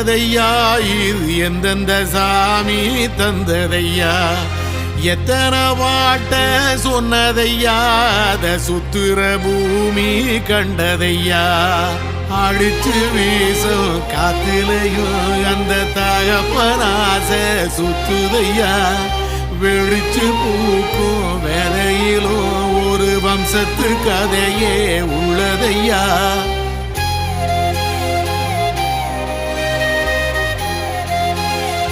என்னதையா இது எந்தெந்த சாமி தந்ததையா எத்தனை பாட்ட சொன்னதையா அத சுத்துற பூமி கண்டதையா அடிச்சு வீசும் காத்திலையும் அந்த தகப்பனாச சுத்துதையா வெளிச்சு பூக்கும் வேலையிலும் ஒரு வம்சத்து கதையே உள்ளதையா